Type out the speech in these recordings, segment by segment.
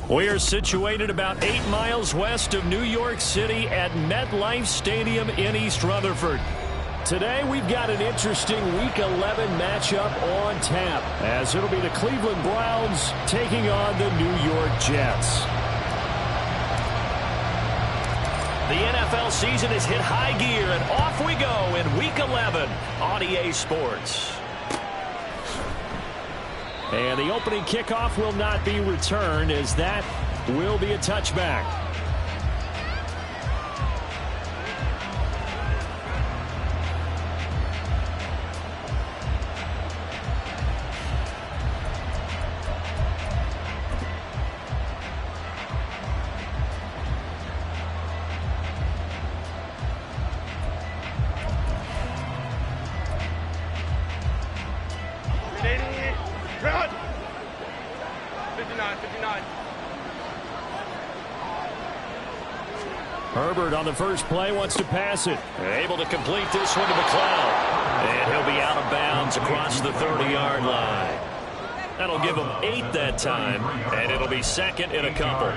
We are situated about 8 miles west of New York City at MetLife Stadium in East Rutherford. Today we've got an interesting Week 11 matchup on tap, as it'll be the Cleveland Browns taking on the New York Jets. The NFL season has hit high gear, and off we go in Week 11 on EA Sports. And the opening kickoff will not be returned, as that will be a touchback. Herbert on the first play wants to pass it. Able to complete this one to McLeod. And he'll be out of bounds across the 30-yard line. That'll give him 8 that time, and it'll be second and a couple.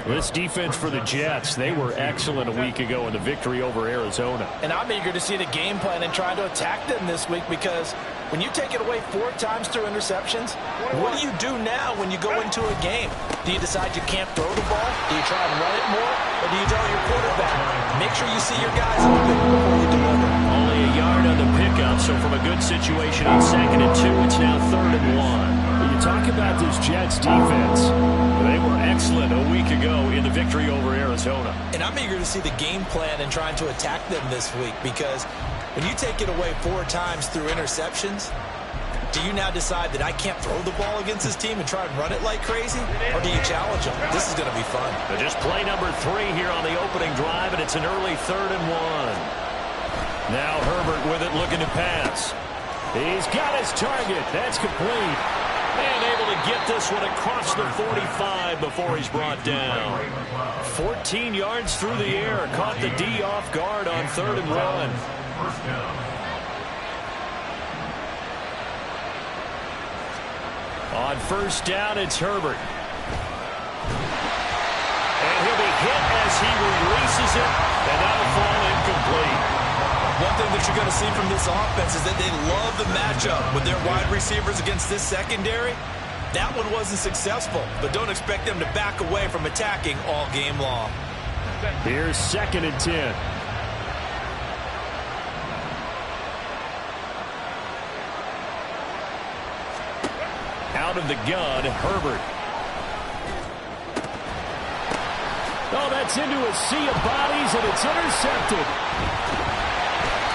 This defense for the Jets, they were excellent a week ago in the victory over Arizona. And I'm eager to see the game plan and try to attack them this week, because when you take it away 4 times through interceptions, what do you do now when you go into a game? Do you decide you can't throw the ball? Do you try and run it more? Or do you tell your quarterback, make sure you see your guys open before you deliver? Only a yard on the pickup, so from a good situation on 2nd and 2, it's now 3rd and 1. You talk about this Jets defense. They were excellent a week ago in the victory over Arizona. And I'm eager to see the game plan and trying to attack them this week, because when you take it away 4 times through interceptions, do you now decide that I can't throw the ball against this team and try and run it like crazy? Or do you challenge them? This is going to be fun. But just play number 3 here on the opening drive, and it's an early 3rd and 1. Now Herbert with it, looking to pass. He's got his target. That's complete. And able to get this one across the 45 before he's brought down. 14 yards through the air. Caught the D off guard on 3rd and 1. On first down, it's Herbert. And he'll be hit as he releases it, and that'll fall incomplete. One thing that you're going to see from this offense is that they love the matchup with their wide receivers against this secondary. That one wasn't successful, but don't expect them to back away from attacking all game long. Here's 2nd and 10. Out of the gun, Herbert. Oh, that's into a sea of bodies, and it's intercepted.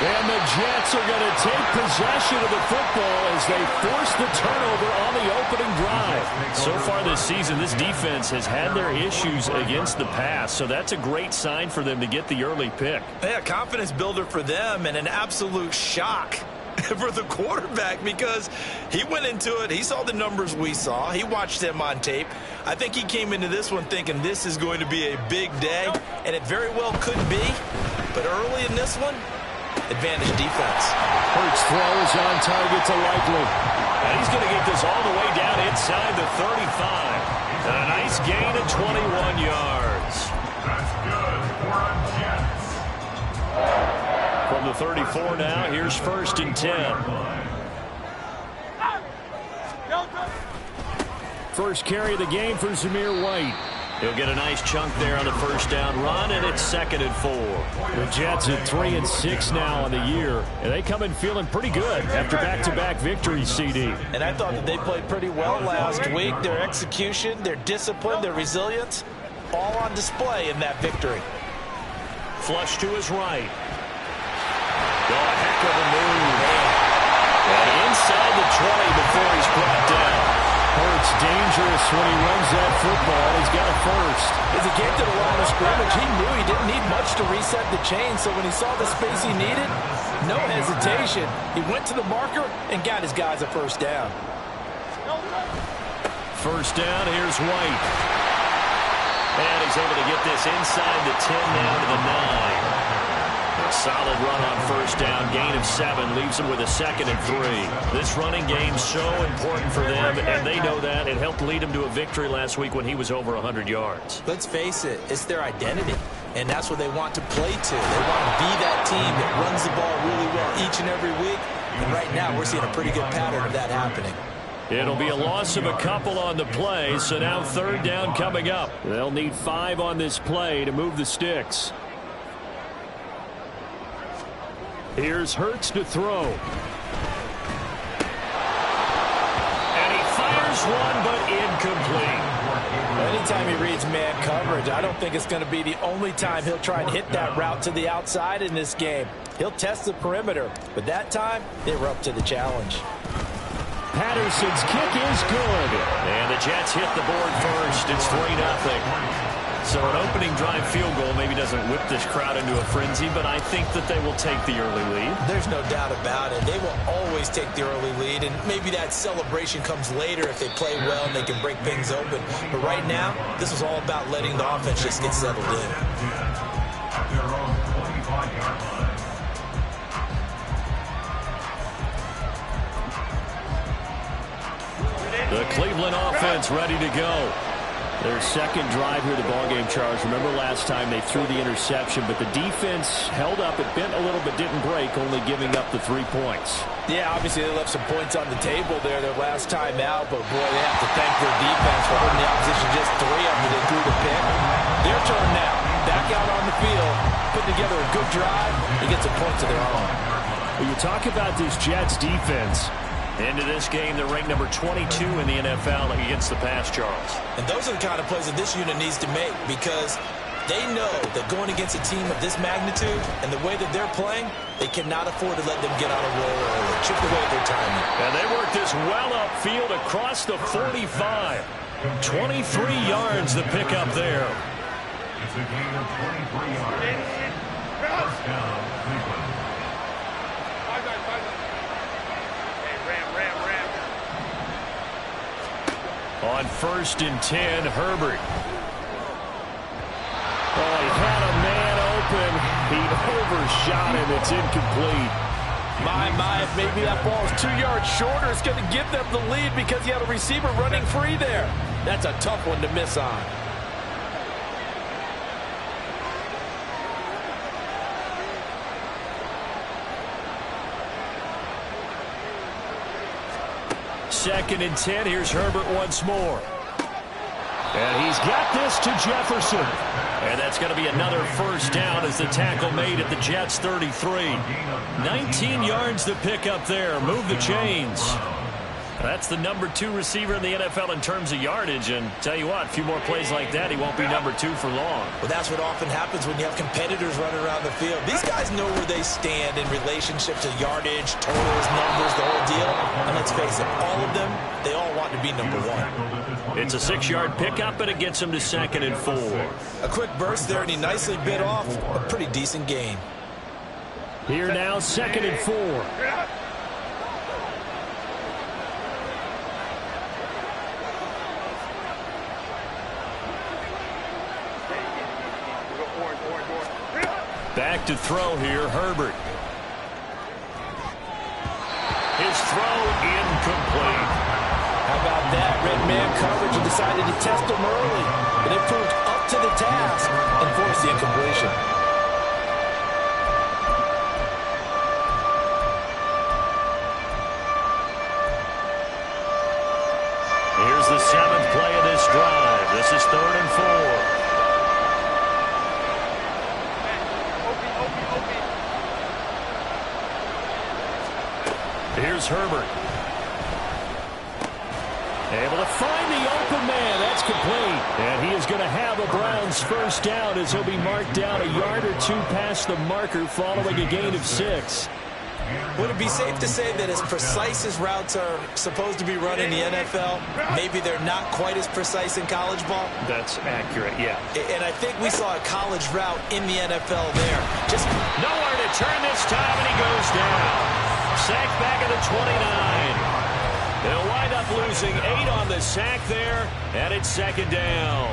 And the Jets are going to take possession of the football as they force the turnover on the opening drive. So far this season, this defense has had their issues against the pass, so that's a great sign for them to get the early pick. Yeah, confidence builder for them, and an absolute shock for the quarterback, because he went into it, he saw the numbers we saw, he watched them on tape. I think he came into this one thinking this is going to be a big day, and it very well could be, but early in this one, advantage defense. Hurts throws on target to Likely. And he's going to get this all the way down inside the 35. A nice gain of 21 yards. That's good for a Jets. From the 34 now, here's 1st and 10. First carry of the game for Zamir White. He'll get a nice chunk there on the first down run, and it's 2nd and 4. The Jets at 3-6 now on the year, and they come in feeling pretty good after back-to-back victories, CD. And I thought that they played pretty well last week. Their execution, their discipline, their resilience, all on display in that victory. Flush to his right. Oh, a heck of a move. And inside the 20 before he's brought down. Hurts dangerous when he runs that football. He's got a first. As he came to the line of scrimmage, he knew he didn't need much to reset the chain. So when he saw the space he needed, no hesitation. He went to the marker and got his guys a first down. First down, here's White. And he's able to get this inside the 10 down to the 9. A solid run on first down. Gain of 7 leaves them with a 2nd and 3. This running game's so important for them, and they know that. It helped lead them to a victory last week when he was over 100 yards. Let's face it, it's their identity, and that's what they want to play to. They want to be that team that runs the ball really well each and every week, and right now we're seeing a pretty good pattern of that happening. It'll be a loss of a couple on the play, so now third down coming up. They'll need 5 on this play to move the sticks. Here's Hurts to throw. And he fires one, but incomplete. Anytime he reads man coverage, I don't think it's going to be the only time he'll try and hit that route to the outside in this game. He'll test the perimeter, but that time they were up to the challenge. Patterson's kick is good. And the Jets hit the board first. It's 3-0. So an opening drive field goal maybe doesn't whip this crowd into a frenzy, but I think that they will take the early lead. There's no doubt about it. They will always take the early lead, and maybe that celebration comes later if they play well and they can break things open. But right now, this is all about letting the offense just get settled in. The Cleveland offense ready to go. Their second drive here, the ballgame, Charles. Remember last time they threw the interception, but the defense held up. It bent a little but didn't break, only giving up the 3 points. Yeah, obviously they left some points on the table there their last time out, but boy, they have to thank their defense for holding the opposition just 3 after they threw the pick. Their turn now. Back out on the field, putting together a good drive, and get some points of their own. When you talk about this Jets defense, into this game, they're ranked number 22 in the NFL against the pass, Charles. And those are the kind of plays that this unit needs to make, because they know that going against a team of this magnitude and the way that they're playing, they cannot afford to let them get on a roll early, chip away at their timing. And they work this well upfield across the 45. 23 yards to pick up there. It's a gain of 23 yards. First down, Cleveland. On 1st and 10, Herbert. Oh, he had a man open. He overshot him. It's incomplete. My, if maybe that ball is 2 yards shorter, it's going to give them the lead because he had a receiver running free there. That's a tough one to miss on. Second and 10. Here's Herbert once more. And he's got this to Jefferson. And that's going to be another first down as the tackle made at the Jets' 33. 19 yards to pick up there. Move the chains. That's the number 2 receiver in the NFL in terms of yardage. And tell you what, a few more plays like that, he won't be number 2 for long. Well, that's what often happens when you have competitors running around the field. These guys know where they stand in relationship to yardage, totals, numbers, the whole deal. And let's face it, all of them, they all want to be number 1. It's a 6-yard pickup, and it gets him to 2nd and 4. A quick burst there, and he nicely bit off a pretty decent gain. Here now, 2nd and 4. Back to throw here, Herbert. His throw incomplete. How about that? Red man coverage and decided to test him early. But they proved up to the task and forced the incompletion. Here's the 7th play of this drive. This is 3rd and 4. Here's Herbert. Able to find the open man. That's complete. And he is going to have a Browns first down as he'll be marked down a yard or two past the marker following a gain of 6. Would it be safe to say that as precise as routes are supposed to be run in the NFL, maybe they're not quite as precise in college ball? That's accurate, yeah. And I think we saw a college route in the NFL there. Just nowhere to turn this time, and he goes down. Sacked back at the 29. They'll wind up losing 8 on the sack there, and it's second down.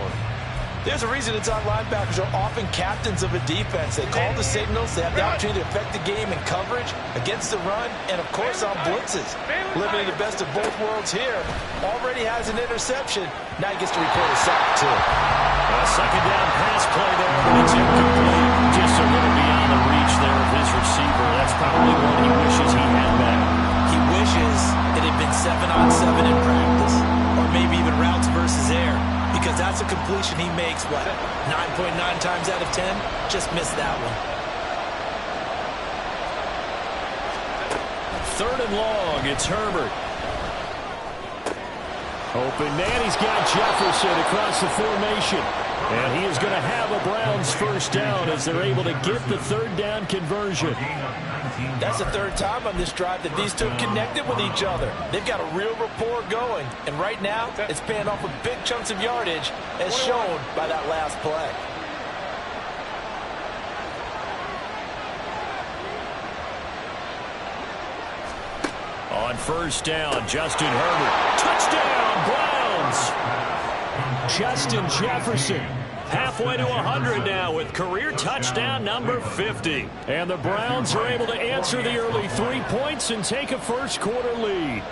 There's a reason it's on linebackers are often captains of a defense. They call the signals. They have the opportunity to affect the game in coverage, against the run, and, of course, on blitzes. Living in the best of both worlds here. Already has an interception. Now he gets to record a sack, too. A second down pass play there, but it's incomplete. Just a little beyond the reach there of his receiver. That's probably one he wishes he had back. He wishes it had been 7-on-7 in practice, or maybe even routes versus air. Because that's a completion he makes, what, 9.9 times out of 10? Just missed that one. Third and long, it's Herbert. Open man, he's got Jefferson across the formation. And he is going to have a Browns first down as they're able to get the third down conversion. That's the third time on this drive that these two have connected with each other. They've got a real rapport going. And right now, it's paying off with big chunks of yardage as shown by that last play. On first down, Justin Herbert. Touchdown, Browns! Justin Jefferson. Halfway to 100 now with career touchdown number 50. And the Browns are able to answer the early 3 points and take a first quarter lead.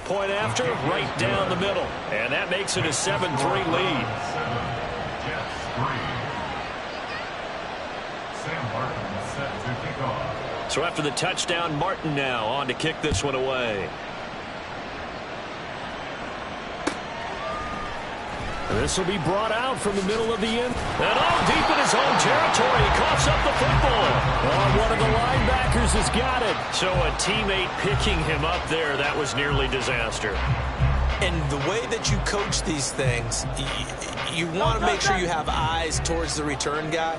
Point after, right down the middle. And that makes it a 7-3 lead. So after the touchdown, Martin now on to kick this one away. This will be brought out from the middle of the end. And all deep in his own territory. He coughs up the football. One of the linebackers has got it. So a teammate picking him up there, that was nearly disaster. And the way that you coach these things, you want to make sure you have eyes towards the return guy,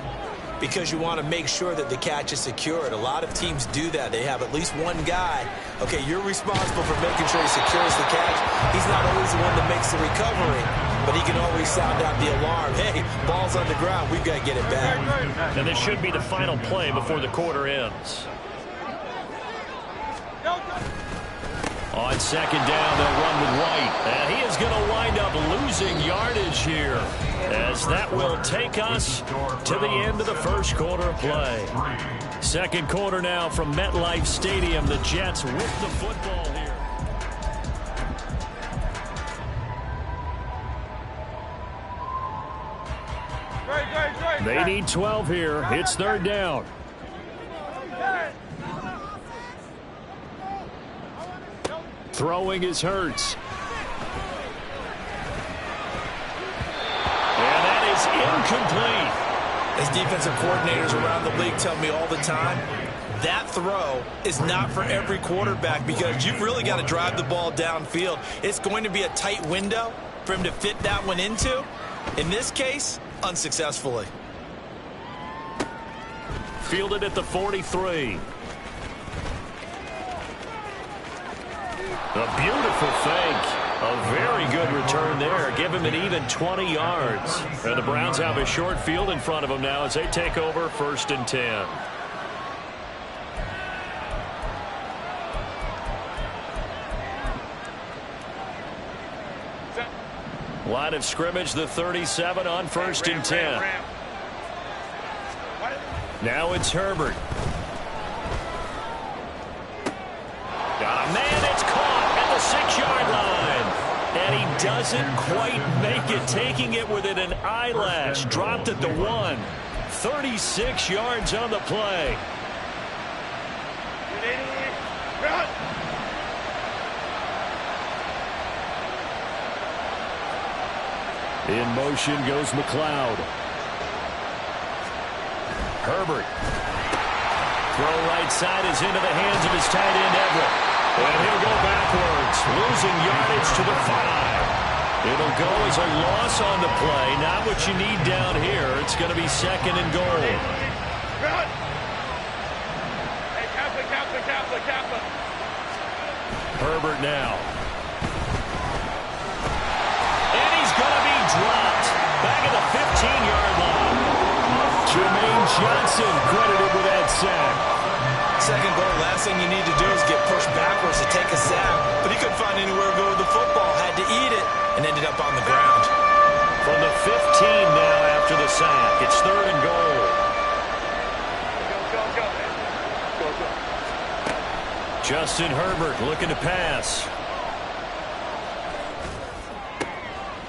because you want to make sure that the catch is secured. A lot of teams do that. They have at least one guy. Okay, you're responsible for making sure he secures the catch. He's not always the one that makes the recovery, but he can always sound out the alarm. Hey, ball's on the ground. We've got to get it back. And this should be the final play before the quarter ends. On second down, they'll run with White. And he is going to wind up losing yardage here, as that will take us to the end of the first quarter of play. Second quarter now from MetLife Stadium. The Jets with the football here. They need 12 here. It's third down. Throwing is Hurts. And that is incomplete. As defensive coordinators around the league tell me all the time, that throw is not for every quarterback, because you've really got to drive the ball downfield. It's going to be a tight window for him to fit that one into. In this case, unsuccessfully. Fielded at the 43. A beautiful fake. A very good return there. Give him an even 20 yards. And the Browns have a short field in front of them now as they take over first and 10. Line of scrimmage, the 37 on first and 10. Now it's Herbert. Got a man, it's caught at the 6-yard line. And he doesn't quite make it, taking it within an eyelash. Dropped at the 1. 36 yards on the play. In motion goes McLeod. Herbert. Throw right side is into the hands of his tight end, Everett. And he'll go backwards, losing yardage to the 5. It'll go as a loss on the play. Not what you need down here. It's going to be 2nd and goal. Herbert now. And he's going to be dropped. Back at the 15-yard line. Jermaine Johnson credited with that sack. 2nd goal, last thing you need to do is get pushed backwards to take a sack. But he couldn't find anywhere to go with the football. Had to eat it and ended up on the ground. From the 15 now after the sack. It's 3rd and goal. Justin Herbert looking to pass.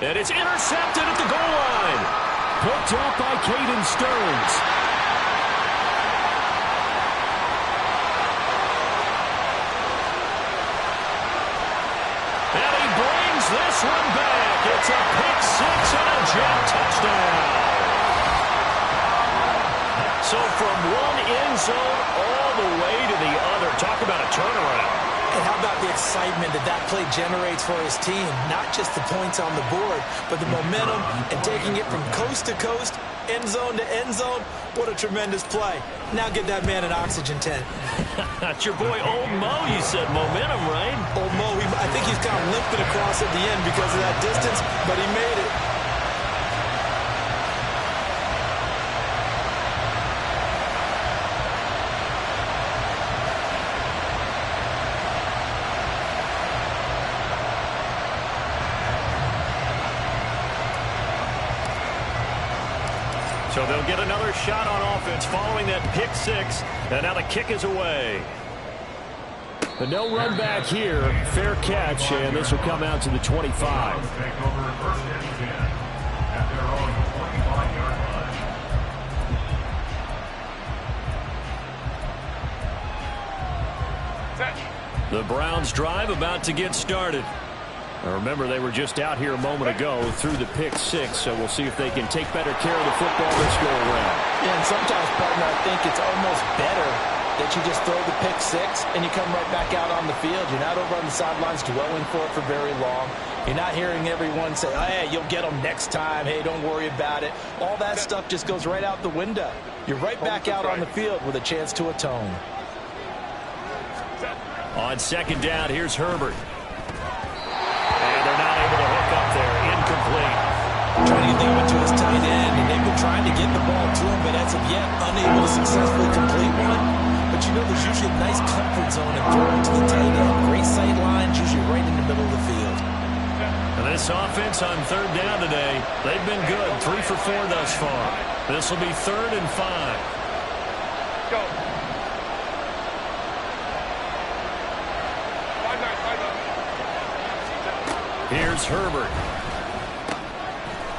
And it's intercepted at the goal line. Picked up by Caden Stearns. And he brings this one back. It's a pick 6 and a Jet touchdown. So from one end zone all the way to the other. Talk about a turnaround. And how about the excitement that play generates for his team? Not just the points on the board, but the momentum and taking it from coast to coast, end zone to end zone. What a tremendous play. Now get that man an oxygen tent. That's your boy Old Mo. You said momentum, right? Old Mo, I think he's kind of limping across at the end because of that distance, but he made it. So they'll get another shot on offense following that pick 6. And now the kick is away. But no run back here. Fair catch, and this will come out to the 25. Take over 1st and 10 at their own 25-yard line. The Browns drive about to get started. Now remember, they were just out here a moment ago through the pick 6, so we'll see if they can take better care of the football this go around. Yeah, and sometimes, partner, I think it's almost better that you just throw the pick 6 and you come right back out on the field. You're not over on the sidelines dwelling for it for very long. You're not hearing everyone say, hey, you'll get them next time. Hey, don't worry about it. All that stuff just goes right out the window. You're right back out on the field with a chance to atone. On 2nd down, here's Herbert. And they're not able to hook up there. Incomplete. Trying to get the to his tight end, and they've been trying to get the ball to him, but as of yet, unable to successfully complete one. But you know, there's usually a nice comfort zone in throwing to the tight end. Great sight lines, usually right in the middle of the field. And this offense on 3rd down today, they've been good. 3 for 4 thus far. This will be 3rd and 5. Go. Here's Herbert.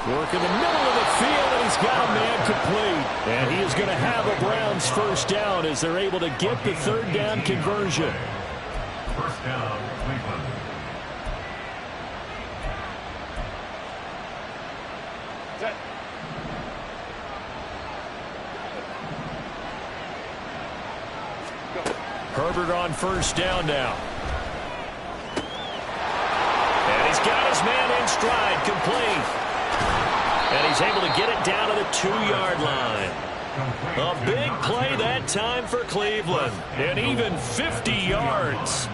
Work in the middle of the field, and he's got a man complete. And he is going to have a Browns 1st down as they're able to get the 3rd down conversion. 1st down, Cleveland. Set. Herbert on 1st down now. And he's got his man in stride, complete. And he's able to get it down to the 2-yard line. A big play that time for Cleveland. And even 50 yards.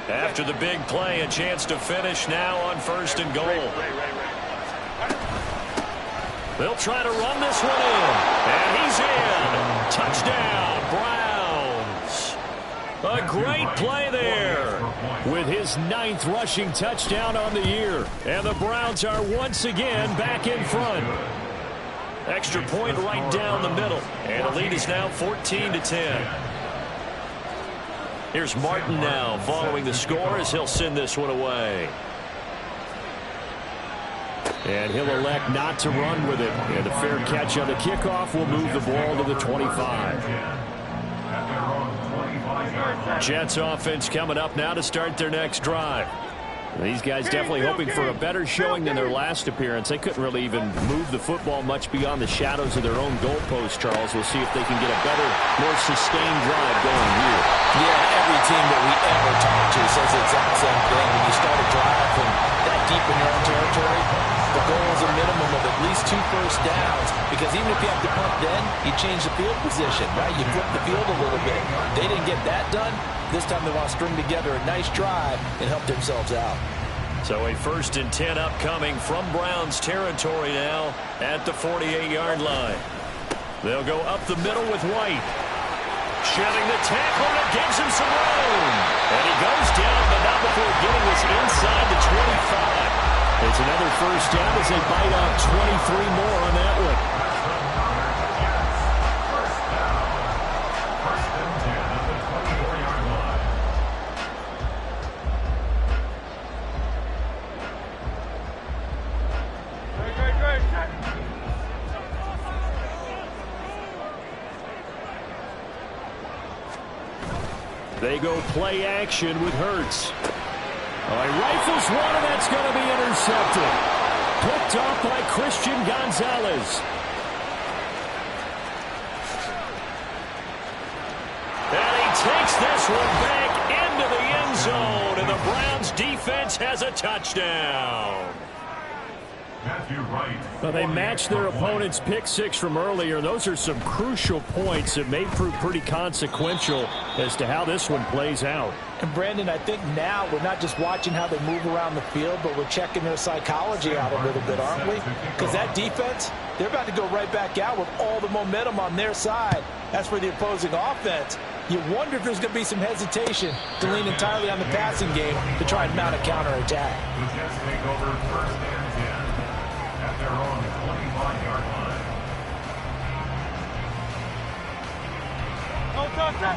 After the big play, a chance to finish now on 1st and goal. They'll try to run this one in. And he's in. Touchdown, Browns. A great play there with his 9th rushing touchdown on the year. And the Browns are once again back in front. Extra point right down the middle. And the lead is now 14-10. Here's Martin now following the score as he'll send this one away. And he'll elect not to run with it. And a fair catch on the kickoff will move the ball to the 25. Jets offense coming up now to start their next drive. These guys definitely hoping for a better showing than their last appearance. They couldn't really even move the football much beyond the shadows of their own goalpost, Charles. We'll see if they can get a better, more sustained drive going here. Yeah, every team that we ever talk to says the exact same thing. When you start a drive from that deep in your own territory, the goal is a minimum of at least 2 first downs, because even if you have to punt then, you change the field position, right? You flip the field a little bit. They didn't get that done. This time they want to string together a nice drive and help themselves out. So a 1st and 10 upcoming from Browns territory now at the 48-yard line. They'll go up the middle with White. Shedding the tackle, and it gives him some room. And he goes down, but not before getting us inside the 25. It's another first down as they bite off 23 more on that one. They go play action with Hurts. He rifles one, and that's going to be intercepted. Picked off by Christian Gonzalez. And he takes this one back into the end zone, and the Browns defense has a touchdown. Well, they matched their opponent's pick 6 from earlier. Those are some crucial points that may prove pretty consequential as to how this one plays out. And Brandon, I think now we're not just watching how they move around the field, but we're checking their psychology out a little bit, aren't we? Because that defense, they're about to go right back out with all the momentum on their side. That's for the opposing offense. You wonder if there's going to be some hesitation to lean entirely on the passing game to try and mount a counterattack. The Jets take over 1st and 10 at their own 25-yard line.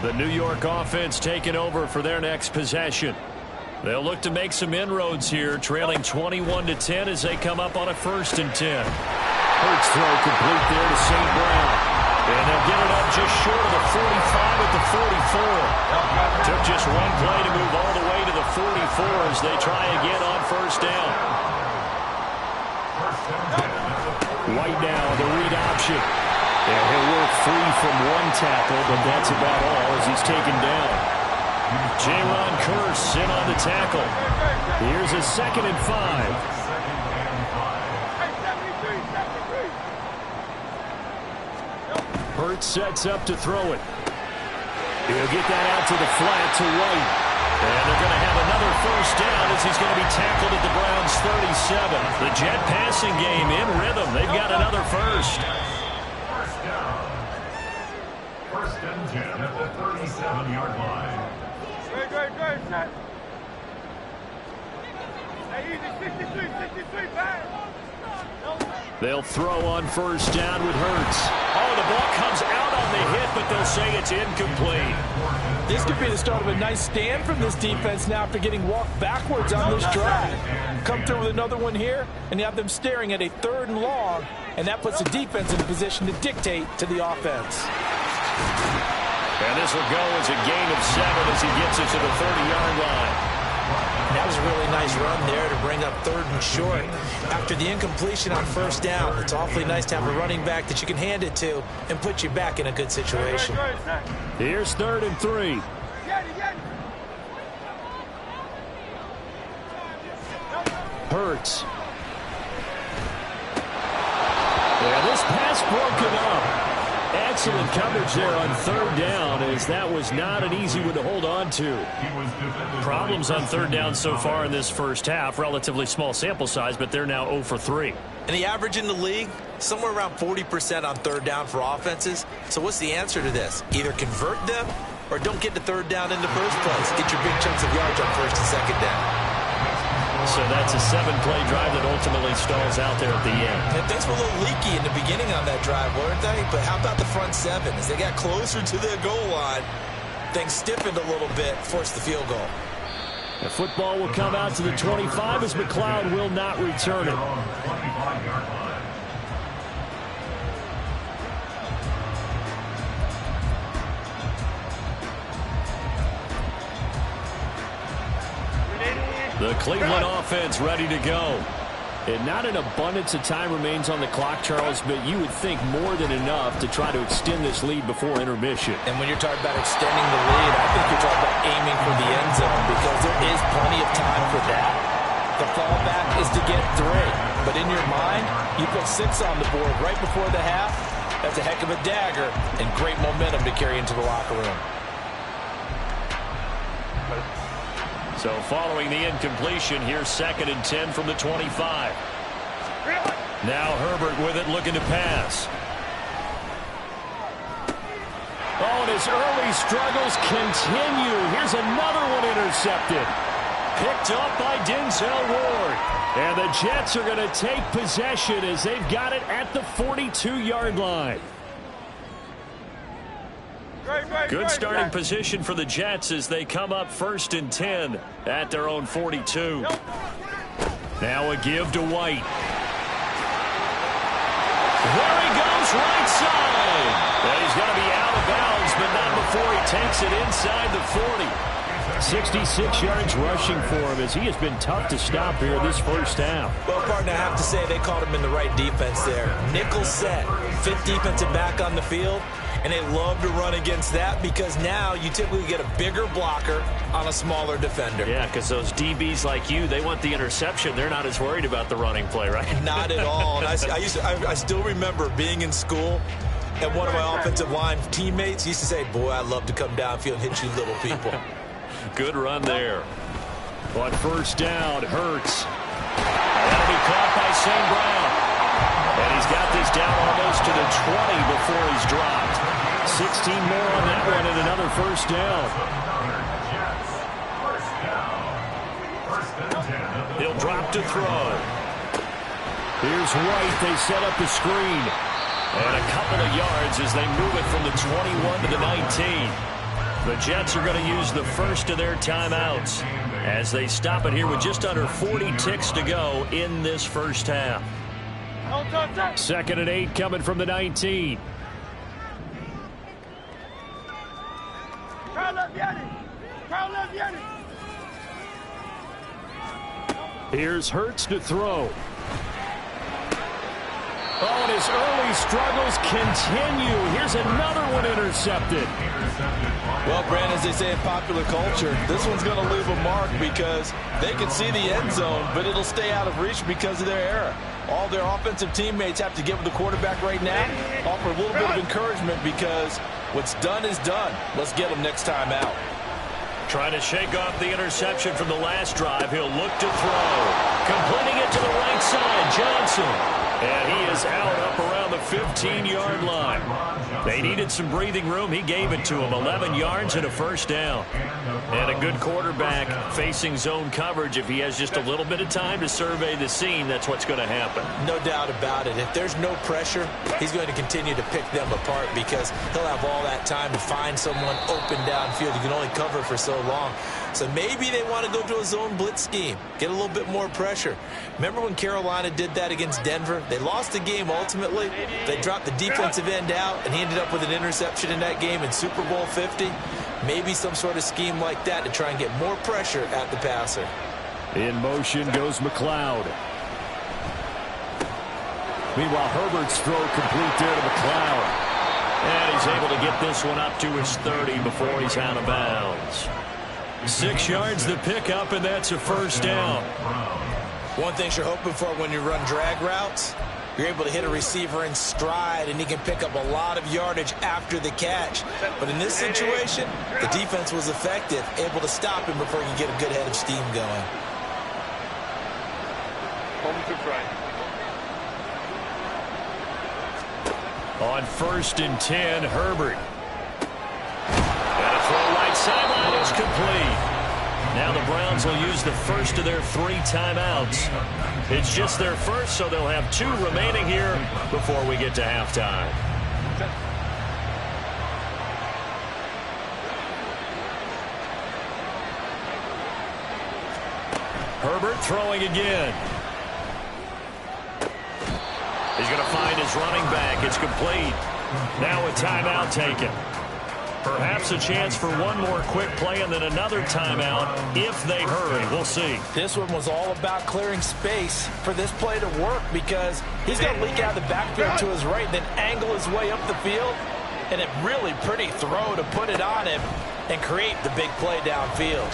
The New York offense taking over for their next possession. They'll look to make some inroads here, trailing 21-10 as they come up on a 1st and 10. Hurts throw complete there to St. Brown. And they'll get it up just short of the 45 at the 44. Took just one play to move all the way to the 44 as they try again on 1st down. White now, the read option. And he'll work free from one tackle, but that's about all as he's taken down. Jaron Kearse in on the tackle. Here's a 2nd and 5. Hurts sets up to throw it. He'll get that out to the flat to White. And they're going to have another 1st down as he's going to be tackled at the Browns' 37. The Jet passing game in rhythm. They've got another first. First down. 1st and 10 at the 37-yard line. Great, set. Hey, easy, 63, back. They'll throw on 1st down with Hurts. Oh, the ball comes out on the hit, but they'll say it's incomplete. This could be the start of a nice stand from this defense now after getting walked backwards on this drive. Come through with another one here, and you have them staring at a 3rd and long, and that puts the defense in a position to dictate to the offense. And this will go as a gain of 7 as he gets it to the 30-yard line. That was a really nice run there to bring up 3rd and short. After the incompletion on 1st down, it's awfully nice to have a running back that you can hand it to and put you back in a good situation. Here's 3rd and 3. Hurts. Yeah, this pass broken up. Excellent coverage there on 3rd down, as that was not an easy one to hold on to. Problems on 3rd down so far in this first half. Relatively small sample size, but they're now 0 for 3. And the average in the league, somewhere around 40% on 3rd down for offenses. So what's the answer to this? Either convert them or don't get the 3rd down in the first place. Get your big chunks of yards on 1st and 2nd down. So that's a 7-play drive that ultimately stalls out there at the end. And things were a little leaky in the beginning on that drive, weren't they? But how about the front 7? As they got closer to the goal line, things stiffened a little bit, forced the field goal. The football will come out to the 25 as McLeod will not return it. The Cleveland offense ready to go. And not an abundance of time remains on the clock, Charles, but you would think more than enough to try to extend this lead before intermission. And when you're talking about extending the lead, I think you're talking about aiming for the end zone because there is plenty of time for that. The fallback is to get 3. But in your mind, you put 6 on the board right before the half. That's a heck of a dagger and great momentum to carry into the locker room. So following the incompletion, here's 2nd and 10 from the 25. Now Herbert with it, looking to pass. Oh, and his early struggles continue. Here's another one intercepted. Picked up by Denzel Ward. And the Jets are going to take possession as they've got it at the 42-yard line. Good starting position for the Jets as they come up 1st and 10 at their own 42. Now a give to White. There he goes, right side. Well, he's going to be out of bounds, but not before he takes it inside the 40. 66 yards rushing for him as he has been tough to stop here this first half. Well, partner, I have to say they caught him in the right defense there. Nickel set, 5th defensive back on the field. And they love to run against that because now you typically get a bigger blocker on a smaller defender. Yeah, because those DBs like you, they want the interception. They're not as worried about the running play, right? Not at all. And I still remember being in school, and one of my offensive line teammates used to say, boy, I'd love to come downfield and hit you little people. Good run there. On 1st down, Hurts. That'll be caught by St. Brown. And he's got this down almost to the 20 before he's dropped. 16 more on that one and another 1st down. He'll drop to throw. Here's White. They set up the screen. And a couple of yards as they move it from the 21 to the 19. The Jets are going to use the first of their timeouts as they stop it here with just under 40 ticks to go in this first half. 2nd and 8 coming from the 19. Here's Hurts to throw. Oh, and his early struggles continue. Here's another one intercepted. Well, Brandon, as they say in popular culture, this one's going to leave a mark because they can see the end zone, but it'll stay out of reach because of their error. All their offensive teammates have to get with the quarterback right now, offer a little bit of encouragement because what's done is done. Let's get them next time out. Trying to shake off the interception from the last drive. He'll look to throw. Completing it to the right side, Johnson. And he is out up around the 15-yard line. They needed some breathing room. He gave it to him. 11 yards and a 1st down. And a good quarterback facing zone coverage. If he has just a little bit of time to survey the scene, that's what's going to happen. No doubt about it. If there's no pressure, he's going to continue to pick them apart because he'll have all that time to find someone open downfield. You can only cover for so long. So maybe they want to go to a zone blitz scheme, get a little bit more pressure. Remember when Carolina did that against Denver? They lost the game ultimately. They dropped the defensive end out, and he ended up with an interception in that game in Super Bowl 50. Maybe some sort of scheme like that to try and get more pressure at the passer. In motion goes McLeod. Meanwhile, Herbert's throw complete there to McLeod. And he's able to get this one up to his 30 before he's out of bounds. 6 yards to pick up, and that's a 1st down. One thing you're hoping for when you run drag routes, you're able to hit a receiver in stride, and he can pick up a lot of yardage after the catch. But in this situation, the defense was effective, able to stop him before he could get a good head of steam going. On 1st and 10, Herbert. And a throw right sideline is complete. Now the Browns will use the first of their 3 timeouts. It's just their first, so they'll have 2 remaining here before we get to halftime. Herbert throwing again. He's going to find his running back. It's complete. Now a timeout taken. Perhaps a chance for one more quick play and then another timeout if they hurry. We'll see. This one was all about clearing space for this play to work because he's going to leak out of the backfield to his right, then angle his way up the field. And a really pretty throw to put it on him and create the big play downfield.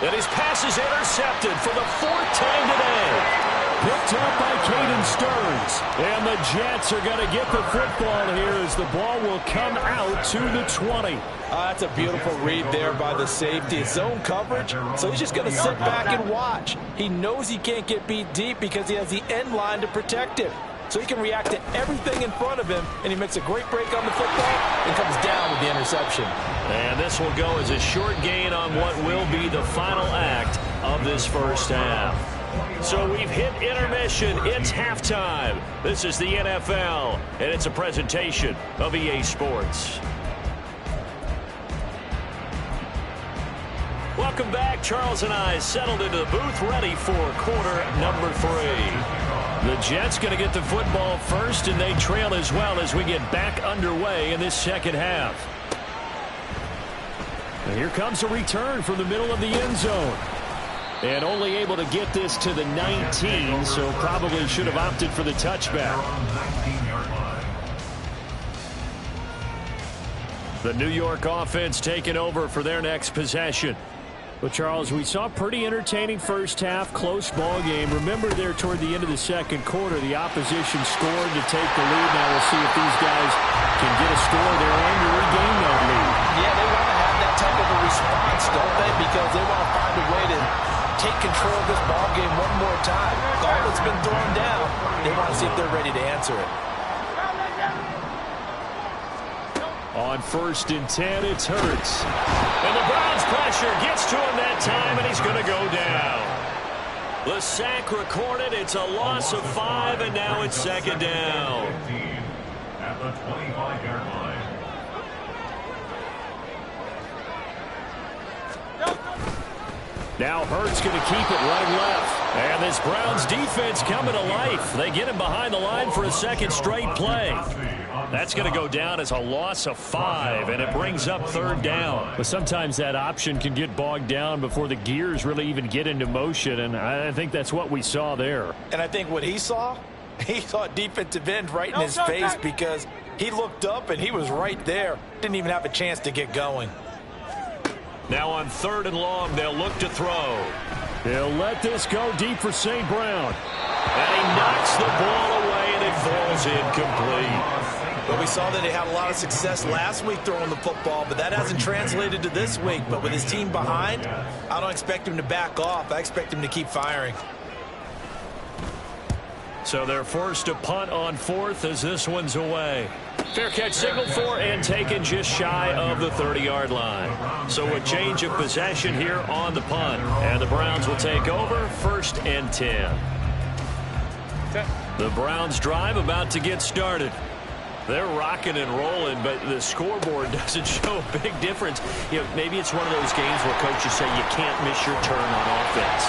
And his pass is intercepted for the fourth time today. Picked up by Caden Stearns. And the Jets are going to get the football here as the ball will come out to the 20. That's a beautiful read there by the safety. It's zone coverage, so he's just going to sit back and watch. He knows he can't get beat deep because he has the end line to protect him. So he can react to everything in front of him, and he makes a great break on the football and comes down with the interception. And this will go as a short gain on what will be the final act of this first half. So we've hit intermission. It's halftime. This is the NFL, and it's a presentation of EA Sports. Welcome back. Charles and I settled into the booth ready for quarter number 3. The Jets going to get the football first, and they trail as well as we get back underway in this second half. And here comes a return from the middle of the end zone. And only able to get this to the 19, so probably should have opted for the touchback. The New York offense taking over for their next possession. Well, Charles, we saw a pretty entertaining first half, close ball game. Remember there toward the end of the second quarter, the opposition scored to take the lead. Now we'll see if these guys can get a score there and regain that lead. Yeah, they want to have that type of a response, don't they? Because they want to find a way to take control of this ball game one more time. All that's been thrown down, they want to see if they're ready to answer it. On 1st and 10, it's Hurts. And the Browns pressure gets to him that time, and he's going to go down. The sack recorded. It's a loss of 5, and now it's second down. At the 25-yard line. Now Hurts going to keep it running left. And this Browns defense coming to life. They get him behind the line for a second straight play. That's going to go down as a loss of 5, and it brings up third down. But sometimes that option can get bogged down before the gears really even get into motion, and I think that's what we saw there. And I think what he saw defensive end right in his face because he looked up and he was right there. Didn't even have a chance to get going. Now on 3rd and long, they'll look to throw. He'll let this go deep for St. Brown. And he knocks the ball away, and it falls incomplete. But we saw that he had a lot of success last week throwing the football, but that hasn't translated to this week. But with his team behind, I don't expect him to back off. I expect him to keep firing. So they're forced to punt on 4th as this one's away. Fair catch signaled for and taken just shy of the 30-yard line. So a change of possession here on the punt. And the Browns will take over 1st and 10. The Browns drive about to get started. They're rocking and rolling, but the scoreboard doesn't show a big difference. You know, maybe it's one of those games where coaches say you can't miss your turn on offense.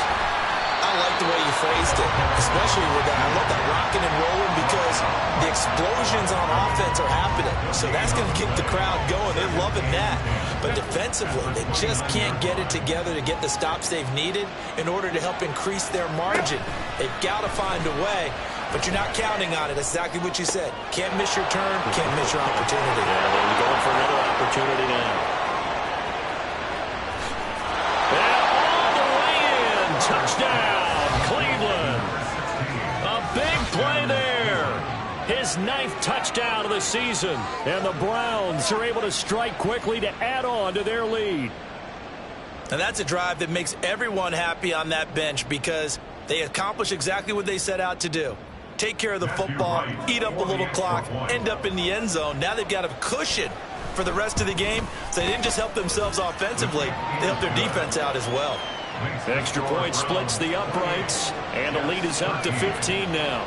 I like the way you phrased it, especially with that. I love that rocking and rolling because the explosions on offense are happening. So that's going to keep the crowd going. They're loving that. But defensively, they just can't get it together to get the stops they've needed in order to help increase their margin. They've got to find a way, but you're not counting on it. That's exactly what you said. Can't miss your turn, can't miss your opportunity. Yeah, they're going for another opportunity now. And all the way in. Touchdown. Cleveland. A big play there. His 9th touchdown of the season. And the Browns are able to strike quickly to add on to their lead. And that's a drive that makes everyone happy on that bench because they accomplish exactly what they set out to do. Take care of the football, eat up a little clock, end up in the end zone. Now they've got a cushion for the rest of the game. So they didn't just help themselves offensively, they helped their defense out as well. Extra point splits the uprights, and the lead is up to 15 now.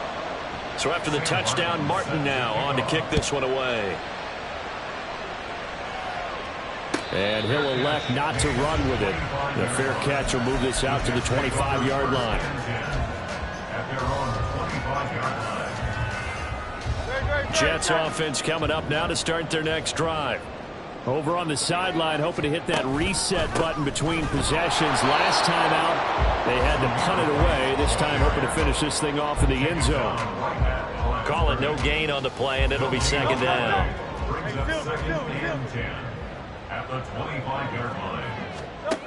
So after the touchdown, Martin now on to kick this one away. And he'll elect not to run with it. The fair catch will move this out to the 25-yard line. Jets offense coming up now to start their next drive. Over on the sideline, hoping to hit that reset button between possessions. Last time out, they had to punt it away. This time, hoping to finish this thing off in the end zone. Call it no gain on the play, and it'll be second down. Brings up second and 10 at the 25-yard line.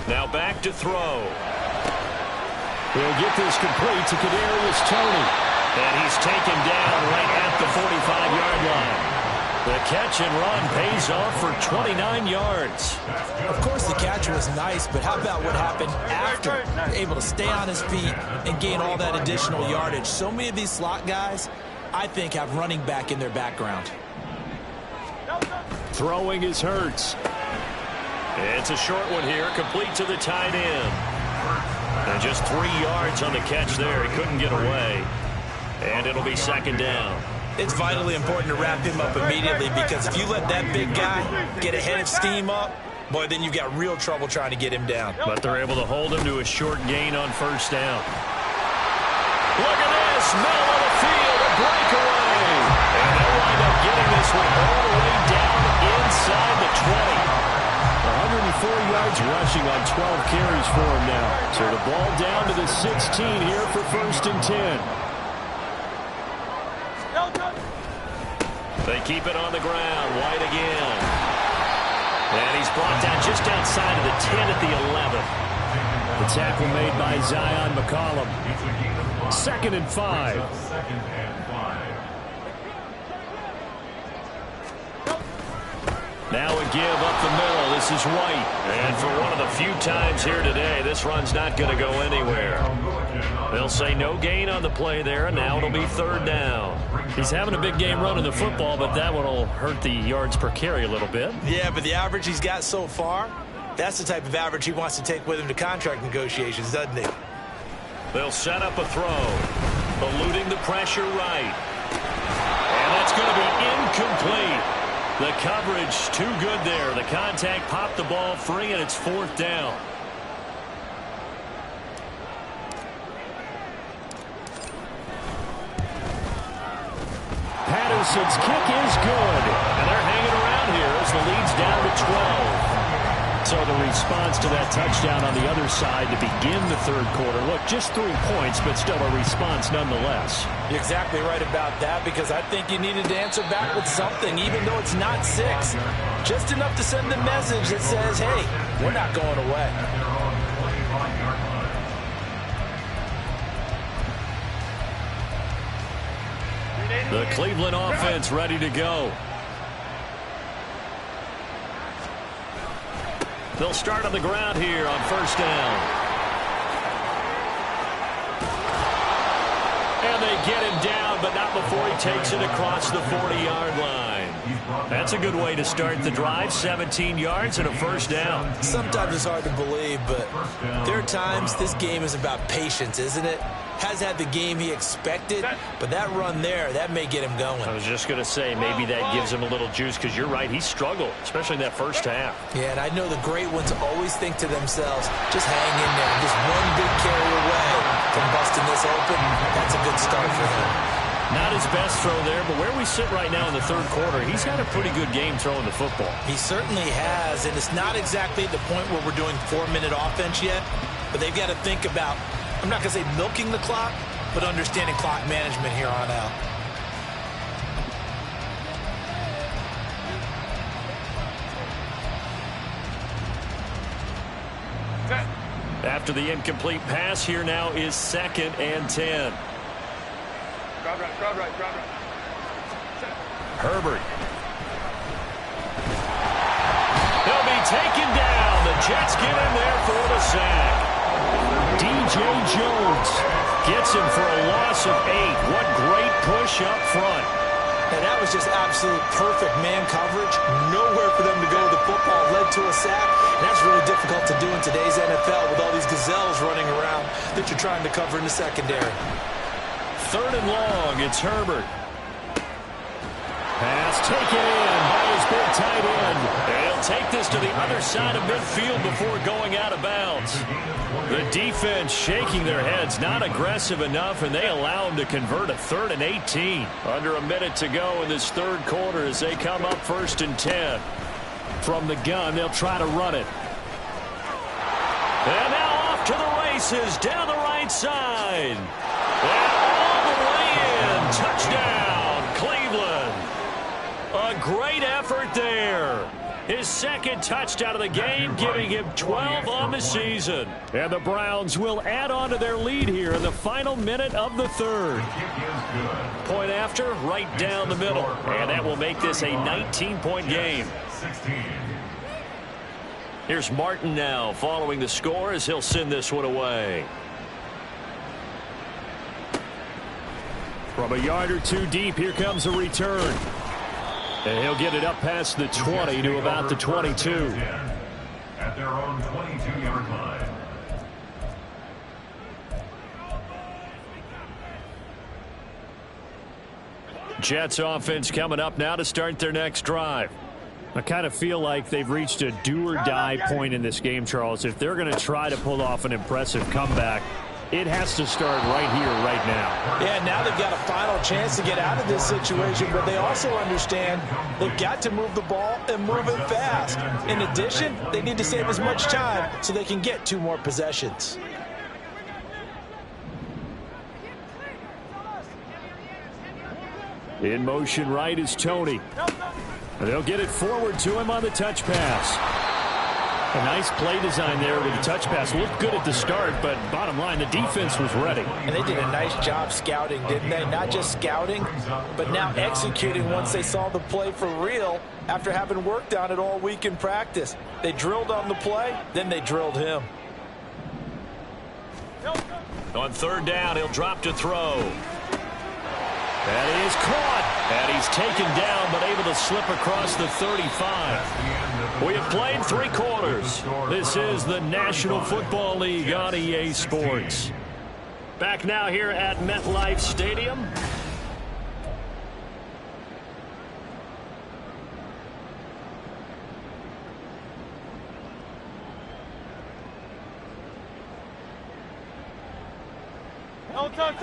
Now back to throw. He'll get this complete to Kadarius Toney. And he's taken down right at the 45-yard line. The catch and run pays off for 29 yards. Of course, the catch was nice, but how about what happened after? Able to stay on his feet and gain all that additional yardage. So many of these slot guys, I think, have running back in their background. Throwing is Hurts. It's a short one here, complete to the tight end. And just 3 yards on the catch there. He couldn't get away. And it'll be second down. It's vitally important to wrap him up immediately, because if you let that big guy get a head of steam up, boy, then you've got real trouble trying to get him down. But they're able to hold him to a short gain on first down. Look at this. Middle of the field, a breakaway. And they'll wind up getting this one all the way down inside the 20. 104 yards rushing on 12 carries for him now. So the ball down to the 16 here for first and 10. They keep it on the ground. White again. And he's brought down just outside of the 10 at the 11. The tackle made by Zion McCollum. Second and 5. Now a give up the middle. This is White. And for one of the few times here today, this run's not going to go anywhere. They'll say no gain on the play there, and now it'll be third down. He's having a big game running the football, but that one will hurt the yards per carry a little bit. Yeah, but the average he's got so far, that's the type of average he wants to take with him to contract negotiations, doesn't he? They'll set up a throw. Eluding the pressure right. And that's going to be incomplete. The coverage too good there. The contact popped the ball free, and it's fourth down. Patterson's kick is good. And they're hanging around here as the lead's down to 12. So the response to that touchdown on the other side to begin the third quarter. Look, just 3 points, but still a response nonetheless. You're exactly right about that, because I think you needed to answer back with something, even though it's not 6. Just enough to send a message that says, hey, we're not going away. The Cleveland offense ready to go. They'll start on the ground here on first down. And they get him down, but not before he takes it across the 40-yard line. That's a good way to start the drive. 17 yards and a first down. Sometimes it's hard to believe, but there are times this game is about patience, isn't it? Has had the game he expected, but that run there, that may get him going. I was just going to say, maybe that gives him a little juice, because you're right, he struggled, especially in that first half. Yeah, and I know the great ones always think to themselves, just hang in there. Just one big carry away from busting this open. That's a good start for him. Not his best throw there, but where we sit right now in the third quarter, he's had a pretty good game throwing the football. He certainly has, and it's not exactly the point where we're doing 4-minute offense yet, but they've got to think about, I'm not going to say milking the clock, but understanding clock management here on out. After the incomplete pass, here now is second and 10. Crowd right. Herbert. He'll be taken down. The Jets get in there for the sack. DJ Jones gets him for a loss of 8. What great push up front. And that was just absolute perfect man coverage. Nowhere for them to go with the football. Led to a sack. And that's really difficult to do in today's NFL with all these gazelles running around that you're trying to cover in the secondary. Third and long. It's Herbert. Pass taken in by his big tight end. He'll take this to the other side of midfield before going out of bounds. The defense shaking their heads, not aggressive enough, and they allow them to convert a 3rd and 18. Under a minute to go in this third quarter as they come up 1st and 10. From the gun, they'll try to run it. And now off to the races, down the right side. And all the way in. Touchdown, Cleveland. A great effort there. His 2nd touchdown of the game, giving him 12 on the season. And the Browns will add on to their lead here in the final minute of the 3rd. Point after, right down the middle. And that will make this a 19-point game. Here's Martin now following the score as he'll send this one away. From a yard or two deep, here comes a return. And he'll get it up past the 20 to about the 22. At their own 22-yard line. Jets offense coming up now to start their next drive. I kind of feel like they've reached a do-or-die point in this game, Charles. If they're going to try to pull off an impressive comeback, it has to start right here, right now. Yeah, now they've got a final chance to get out of this situation, but they also understand they've got to move the ball and move it fast. In addition, they need to save as much time so they can get 2 more possessions. In motion right is Tony. They'll get it forward to him on the touch pass. A nice play design there with the touch pass. Looked good at the start, but bottom line, the defense was ready. And they did a nice job scouting, didn't they? Not just scouting, but now executing once they saw the play for real after having worked on it all week in practice. They drilled on the play, then they drilled him. On 3rd down, he'll drop to throw. And he is caught. And he's taken down, but able to slip across the 35. We have played 3 quarters. This is the National Football League on EA Sports. Back now here at MetLife Stadium.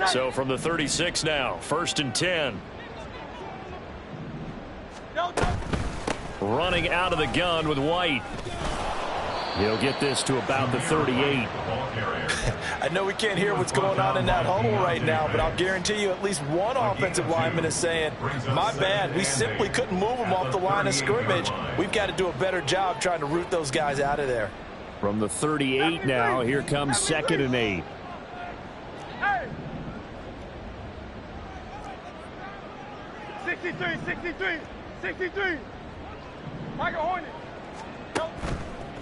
So from the 36 now, 1st and 10. Running out of the gun with White. He'll get this to about the 38. I know we can't hear what's going on in that huddle right now, but I'll guarantee you at least one offensive lineman is saying, my bad, we simply couldn't move them off the line of scrimmage. We've got to do a better job trying to root those guys out of there. From the 38 now, here comes 2nd and 8. 63. Michael Hornet.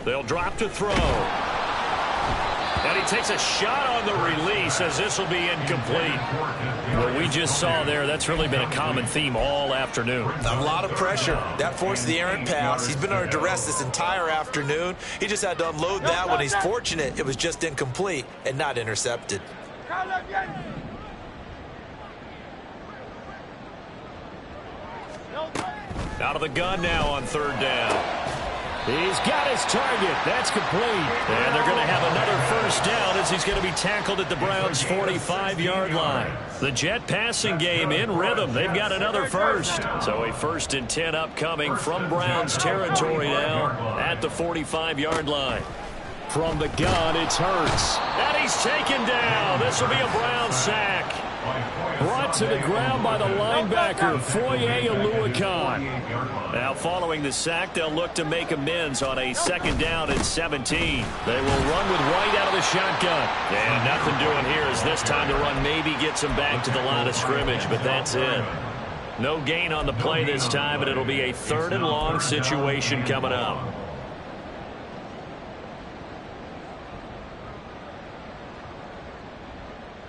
They'll drop to throw. And he takes a shot on the release as this will be incomplete. What we just saw there, that's really been a common theme all afternoon. A lot of pressure. That forced the errant pass. He's been under duress this entire afternoon. He just had to unload that one. He's fortunate it was just incomplete and not intercepted. Out of the gun now on 3rd down. He's got his target. That's complete. And they're going to have another 1st down as he's going to be tackled at the Browns' 45-yard line. The Jet passing game in rhythm. They've got another 1st. So a 1st and 10 upcoming from Browns territory now at the 45-yard line. From the gun, it's Hurts. And he's taken down. This will be a Browns sack. Brought to the ground by the linebacker, Foye Oluokun. Now following the sack, they'll look to make amends on a 2nd down and 17. They will run with White out of the shotgun. And nothing doing here as this time the run maybe gets him back to the line of scrimmage, but that's it. No gain on the play this time, and it'll be a 3rd and long situation coming up.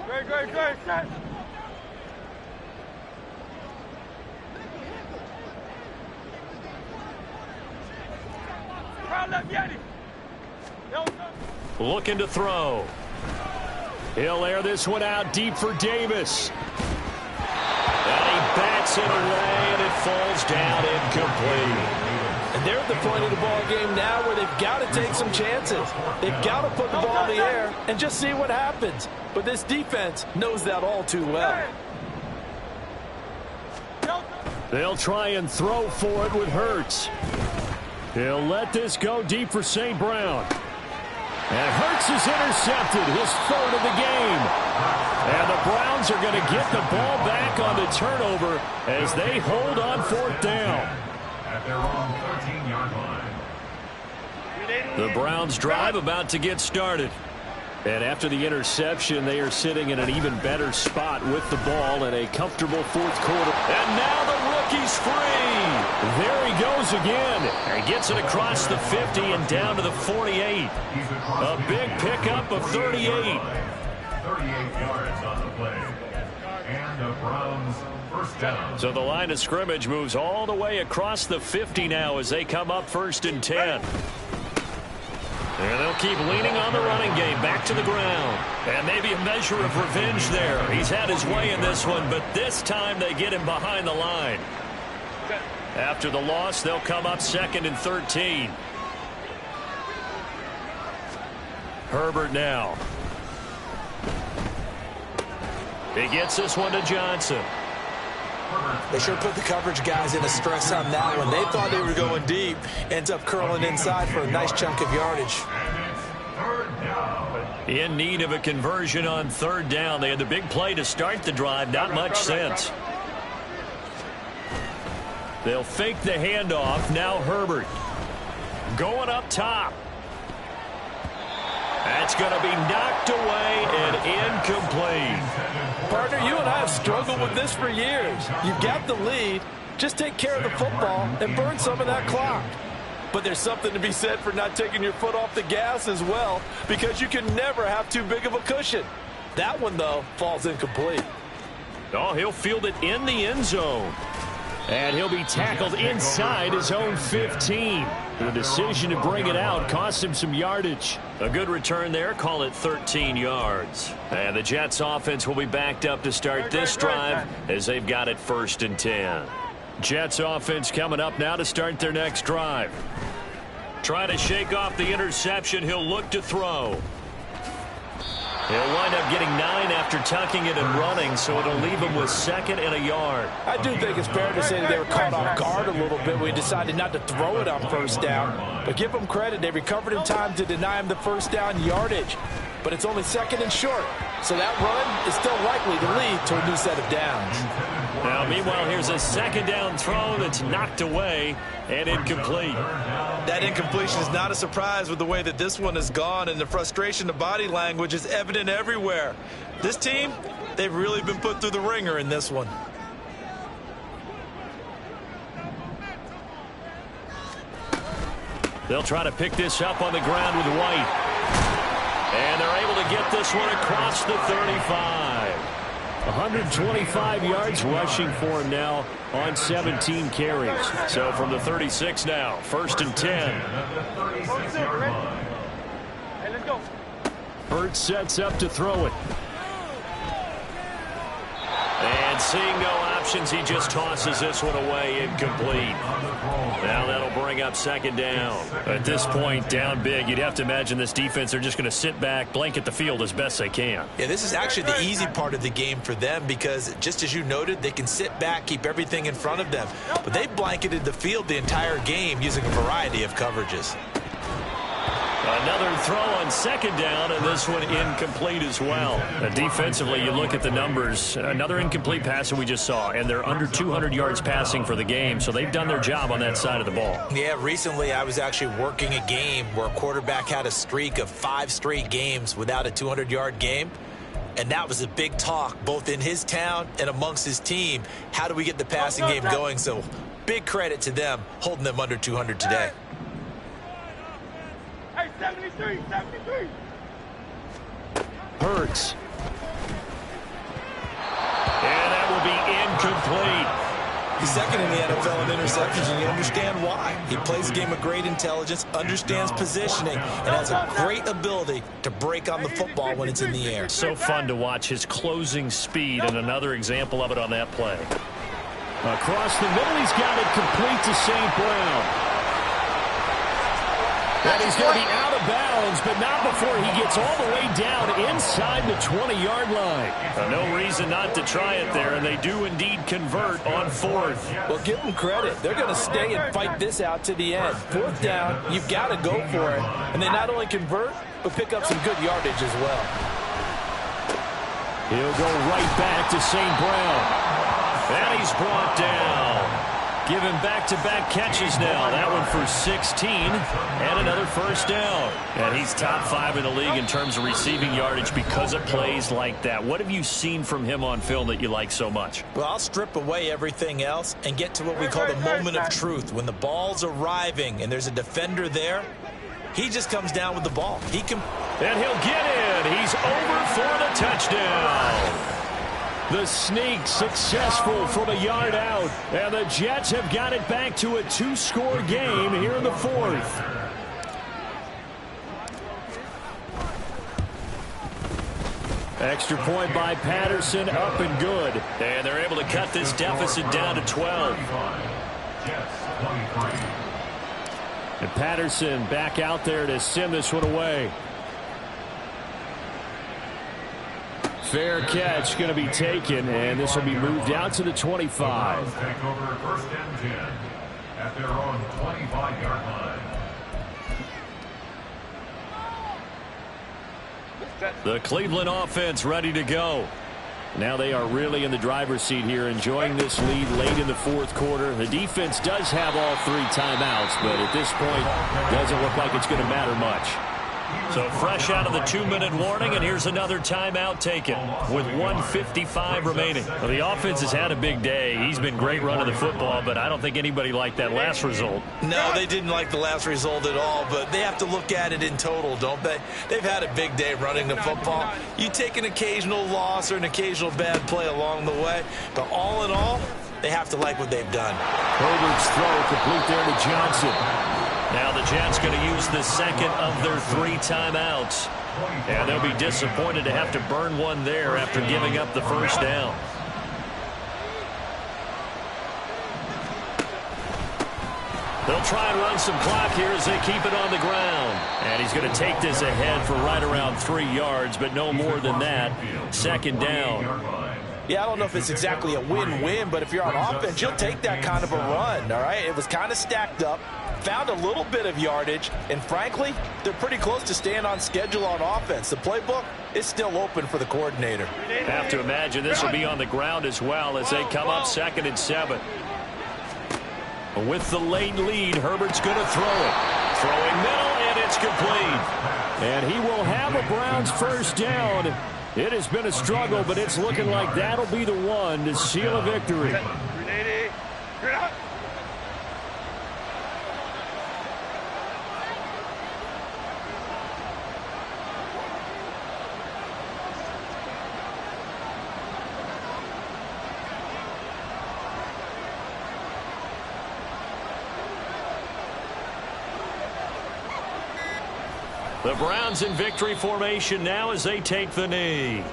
Great. Set. Looking to throw. He'll air this one out deep for Davis. And he bats it away, and it falls down incomplete. And they're at the point of the ball game now where they've got to take some chances. They've got to put the ball in the air and just see what happens. But this defense knows that all too well. They'll try and throw for it with Hurts. He'll let this go deep for St. Brown. And Hurts is intercepted, his third of the game. And the Browns are going to get the ball back on the turnover as they hold on fourth down. At their own 13-yard line. The Browns drive about to get started. And after the interception, they are sitting in an even better spot with the ball in a comfortable fourth quarter. And now the rookie's free. There he goes again. And gets it across the 50 and down to the 48. A big pickup of 38. 38 yards on the play. And the Browns first down. So the line of scrimmage moves all the way across the 50 now as they come up 1st and 10. And they'll keep leaning on the running game back to the ground. And maybe a measure of revenge there. He's had his way in this one, but this time they get him behind the line. After the loss, they'll come up 2nd and 13. Herbert now. He gets this one to Johnson. They sure put the coverage guys in a stress on that one. They thought they were going deep. Ends up curling inside for a nice chunk of yardage. In need of a conversion on 3rd down. They had the big play to start the drive. Not much sense. They'll fake the handoff. Now Herbert. Going up top. That's going to be knocked away and incomplete. Partner, you and I have struggled with this for years. You've got the lead. Just take care of the football and burn some of that clock. But there's something to be said for not taking your foot off the gas as well, because you can never have too big of a cushion. That one, though, falls incomplete. Oh, he'll field it in the end zone. And he'll be tackled inside his own 15. The decision to bring it out cost him some yardage. A good return there. Call it 13 yards. And the Jets offense will be backed up to start this drive as they've got it 1st and 10. Jets offense coming up now to start their next drive. Try to shake off the interception. He'll look to throw. He'll wind up getting 9 after tucking it and running, so it'll leave him with 2nd and a yard. I do think it's fair to say that they were caught off guard a little bit. We decided not to throw it on 1st down. But give them credit. They recovered in time to deny him the 1st down yardage. But it's only 2nd and short. So that run is still likely to lead to a new set of downs. Now, meanwhile, here's a 2nd down throw that's knocked away and incomplete. That incompletion is not a surprise with the way that this one has gone, and the frustration, the body language is evident everywhere. This team, they've really been put through the ringer in this one. They'll try to pick this up on the ground with White. And they're able to get this one across the 35. 125 yards rushing for him now on 17 carries. So from the 36 now, 1st and 10. Hey, let's go. Hurts sets up to throw it. And seeing no options, he just tosses this one away, incomplete. Now that'll bring up 2nd down. At this point, down big, you'd have to imagine this defense, they're just going to sit back, blanket the field as best they can. Yeah, this is actually the easy part of the game for them because, just as you noted, they can sit back, keep everything in front of them. But they blanketed the field the entire game using a variety of coverages. Another throw on 2nd down, and this one incomplete as well. Defensively, you look at the numbers. Another incomplete pass that we just saw, and they're under 200 yards passing for the game, so they've done their job on that side of the ball. Yeah, recently I was actually working a game where a quarterback had a streak of 5 straight games without a 200-yard game, and that was a big talk both in his town and amongst his team. How do we get the passing game going? So big credit to them holding them under 200 today. Hey, 73, 73. Hurts. And that will be incomplete. He's 2nd in the NFL in interceptions, and you understand why. He plays a game of great intelligence, understands positioning, and has a great ability to break on the football when it's in the air. So fun to watch his closing speed, and another example of it on that play. Across the middle, he's got it complete to St. Brown. And he's going to be out of bounds, but not before he gets all the way down inside the 20-yard line. No reason not to try it there, and they do indeed convert on fourth. Well, give them credit. They're going to stay and fight this out to the end. Fourth down, you've got to go for it. And they not only convert, but pick up some good yardage as well. He'll go right back to St. Brown. And he's brought down. Give him back-to-back catches now. That one for 16 and another first down. And he's top 5 in the league in terms of receiving yardage because of plays like that. What have you seen from him on film that you like so much? Well, I'll strip away everything else and get to what we call the moment of truth. When the ball's arriving and there's a defender there, he just comes down with the ball. He can. And he'll get in. He's over for the touchdown. The sneak successful from a yard out. And the Jets have got it back to a 2-score game here in the fourth. Extra point by Patterson, up and good. And they're able to cut this deficit down to 12. And Patterson back out there to send this one away. Fair catch going to be taken, and this will be moved out to the 25. Take over first and 10 at their own 25-yard line. The Cleveland offense ready to go. Now they are really in the driver's seat here, enjoying this lead late in the fourth quarter. The defense does have all 3 timeouts, but at this point, doesn't look like it's going to matter much. So fresh out of the 2-minute warning, and here's another timeout taken with 1:55 remaining. Well, the offense has had a big day. He's been great running the football, but I don't think anybody liked that last result. No, they didn't like the last result at all, but they have to look at it in total, don't they? They've had a big day running the football. You take an occasional loss or an occasional bad play along the way, but all in all, they have to like what they've done. Herbert's throw complete there to Johnson. Now the Jets going to use the second of their 3 timeouts. And they'll be disappointed to have to burn one there after giving up the first down. They'll try and run some clock here as they keep it on the ground. And he's going to take this ahead for right around 3 yards, but no more than that. Second down. Yeah, I don't know if it's exactly a win-win, but if you're on offense, you'll take that kind of a run, all right? It was kind of stacked up, found a little bit of yardage, and frankly, they're pretty close to staying on schedule on offense. The playbook is still open for the coordinator. Have to imagine this will be on the ground as well as they come up 2nd and 7. With the late lead, Herbert's going to throw it. Throwing middle, and it's complete. And he will have a Browns first down. It has been a struggle, but it's looking like that'll be the one to seal a victory. The Browns in victory formation now as they take the knee.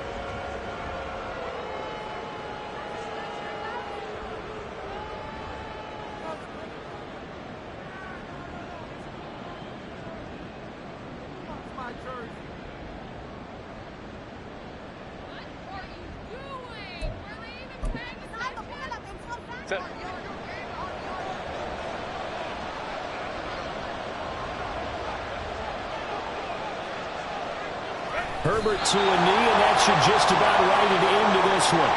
Herbert to a knee, and that should just about write it into this one.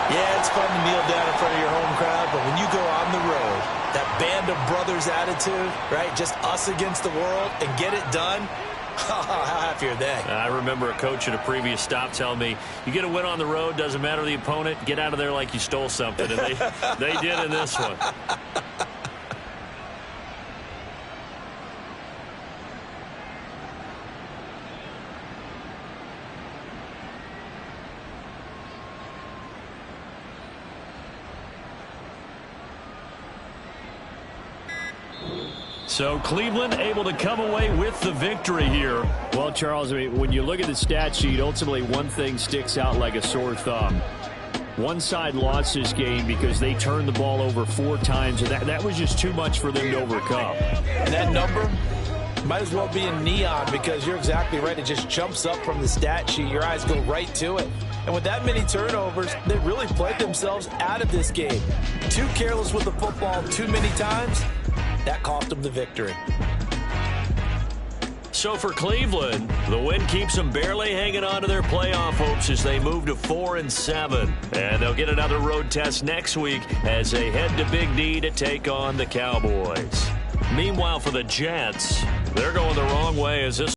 Yeah, it's fun to kneel down in front of your home crowd, but when you go on the road, that band of brothers attitude, right, just us against the world, and get it done, how happy are they? I remember a coach at a previous stop telling me, you get a win on the road, doesn't matter the opponent, get out of there like you stole something, and they did in this one. So Cleveland able to come away with the victory here. Well, Charles, I mean, when you look at the stat sheet, ultimately one thing sticks out like a sore thumb. One side lost this game because they turned the ball over 4 times, and that was just too much for them to overcome. And that number, Might as well be in neon because you're exactly right. It just jumps up from the stat sheet. Your eyes go right to it. And with that many turnovers, they really played themselves out of this game. Too careless with the football too many times. That cost them the victory. So for Cleveland, the win keeps them barely hanging on to their playoff hopes as they move to 4-7. And they'll get another road test next week as they head to Big D to take on the Cowboys. Meanwhile, for the Jets, they're going the wrong way as this